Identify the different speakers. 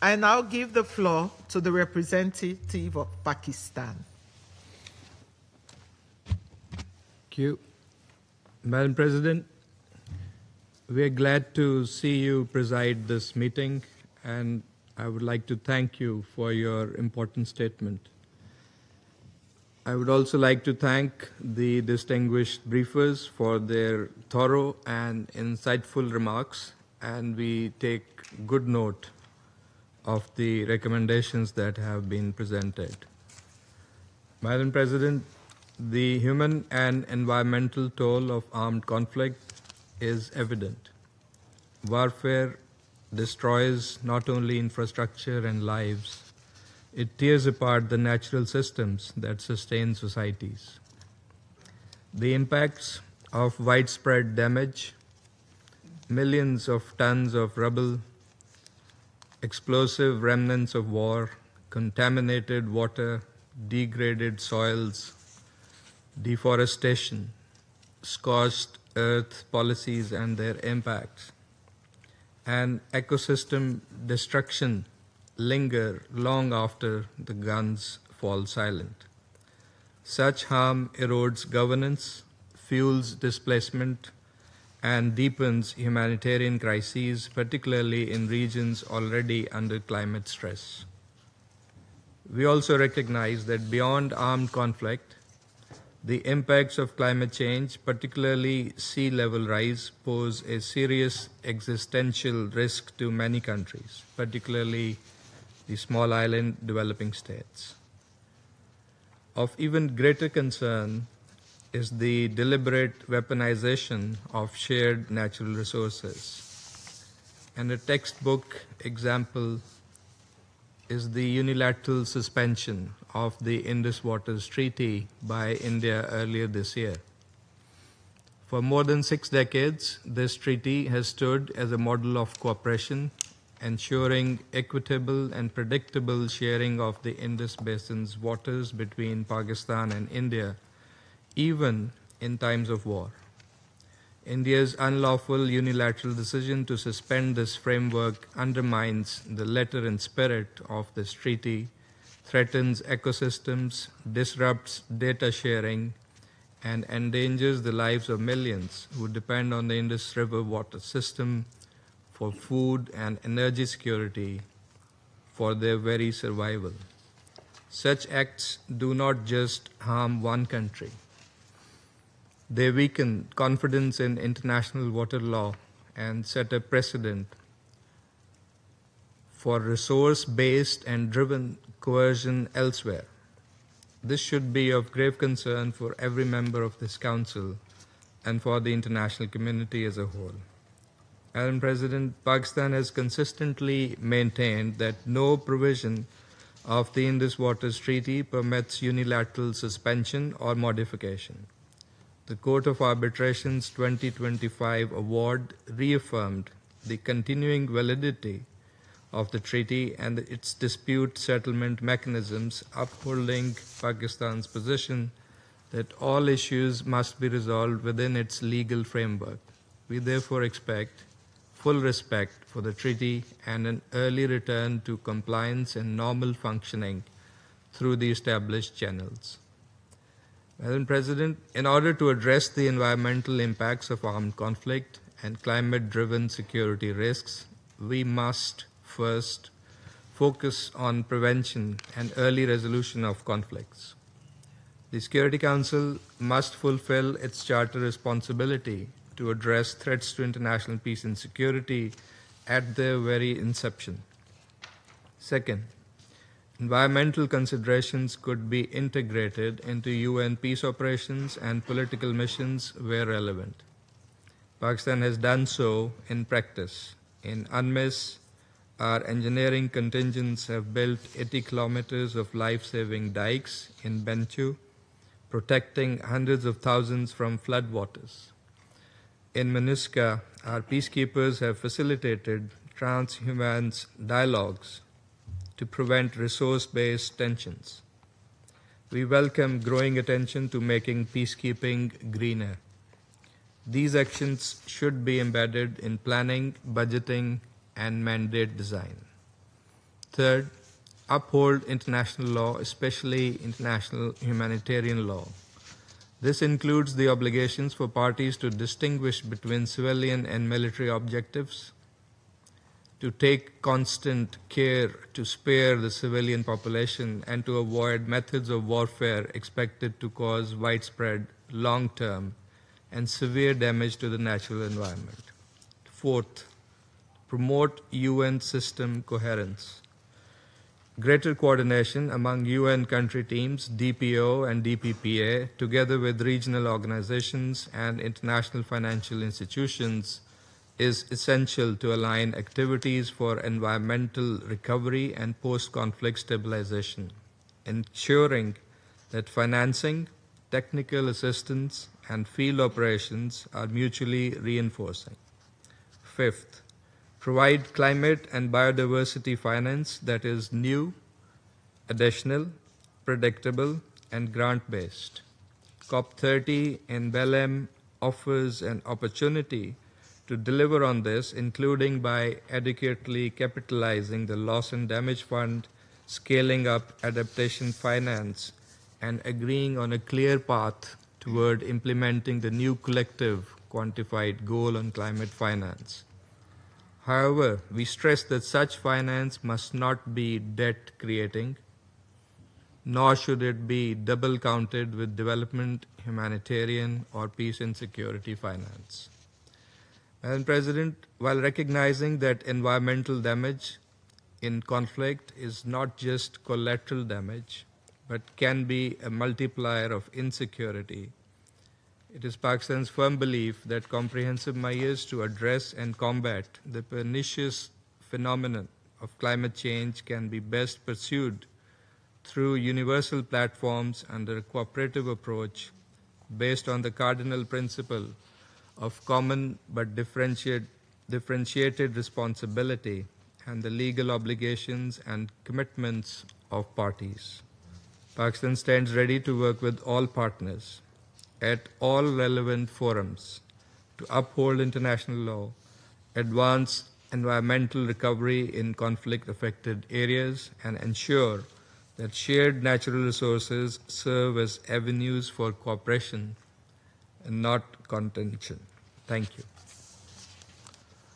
Speaker 1: I now give the floor to the representative of Pakistan.
Speaker 2: Thank you. Madam President, we are glad to see you preside this meeting, and I would like to thank you for your important statement. I would also like to thank the distinguished briefers for their thorough and insightful remarks, and we take good note of the recommendations that have been presented. Madam President, the human and environmental toll of armed conflict is evident. Warfare destroys not only infrastructure and lives, it tears apart the natural systems that sustain societies. The impacts of widespread damage, millions of tons of rubble, explosive remnants of war, contaminated water, degraded soils, deforestation, scorched earth policies and their impacts, and ecosystem destruction linger long after the guns fall silent. Such harm erodes governance, fuels displacement, and deepens humanitarian crises, particularly in regions already under climate stress. We also recognize that beyond armed conflict, the impacts of climate change, particularly sea level rise, pose a serious existential risk to many countries, particularly the small island developing states. Of even greater concern is the deliberate weaponization of shared natural resources. And a textbook example is the unilateral suspension of the Indus Waters Treaty by India earlier this year. For more than 6 decades, this treaty has stood as a model of cooperation, ensuring equitable and predictable sharing of the Indus Basin's waters between Pakistan and India, even in times of war. India's unlawful unilateral decision to suspend this framework undermines the letter and spirit of this treaty, threatens ecosystems, disrupts data sharing, and endangers the lives of millions who depend on the Indus River water system for food and energy security for their very survival. Such acts do not just harm one country. They weaken confidence in international water law and set a precedent for resource-based and driven coercion elsewhere. This should be of grave concern for every member of this Council and for the international community as a whole. Madam President, Pakistan has consistently maintained that no provision of the Indus Waters Treaty permits unilateral suspension or modification. The Court of Arbitration's 2025 award reaffirmed the continuing validity of the treaty and its dispute settlement mechanisms, upholding Pakistan's position that all issues must be resolved within its legal framework. We therefore expect full respect for the treaty and an early return to compliance and normal functioning through the established channels. Madam President, in order to address the environmental impacts of armed conflict and climate-driven security risks, we must first focus on prevention and early resolution of conflicts. The Security Council must fulfill its charter responsibility to address threats to international peace and security at their very inception. Second, environmental considerations could be integrated into UN peace operations and political missions where relevant. Pakistan has done so in practice. In UNMISS, our engineering contingents have built 80 kilometers of life-saving dikes in Benchu, protecting hundreds of thousands from floodwaters. In MINUSCA, our peacekeepers have facilitated transhumance dialogues to prevent resource-based tensions. We welcome growing attention to making peacekeeping greener. These actions should be embedded in planning, budgeting, and mandate design. Third, uphold international law, especially international humanitarian law. This includes the obligations for parties to distinguish between civilian and military objectives, to take constant care to spare the civilian population, and to avoid methods of warfare expected to cause widespread, long-term, and severe damage to the natural environment. Fourth, promote UN system coherence. Greater coordination among UN country teams, DPO and DPPA, together with regional organizations and international financial institutions, is essential to align activities for environmental recovery and post-conflict stabilization, ensuring that financing, technical assistance, and field operations are mutually reinforcing. Fifth, provide climate and biodiversity finance that is new, additional, predictable, and grant-based. COP30 in Belém offers an opportunity to deliver on this, including by adequately capitalizing the Loss and Damage Fund, scaling up adaptation finance, and agreeing on a clear path toward implementing the new collective quantified goal on climate finance. However, we stress that such finance must not be debt-creating, nor should it be double-counted with development, humanitarian, or peace and security finance. Madam President, while recognizing that environmental damage in conflict is not just collateral damage, but can be a multiplier of insecurity, it is Pakistan's firm belief that comprehensive measures to address and combat the pernicious phenomenon of climate change can be best pursued through universal platforms under a cooperative approach based on the cardinal principle of common but differentiated responsibility and the legal obligations and commitments of parties. Pakistan stands ready to work with all partners at all relevant forums to uphold international law, advance environmental recovery in conflict-affected areas, and ensure that shared natural resources serve as avenues for cooperation and not contention. Thank you.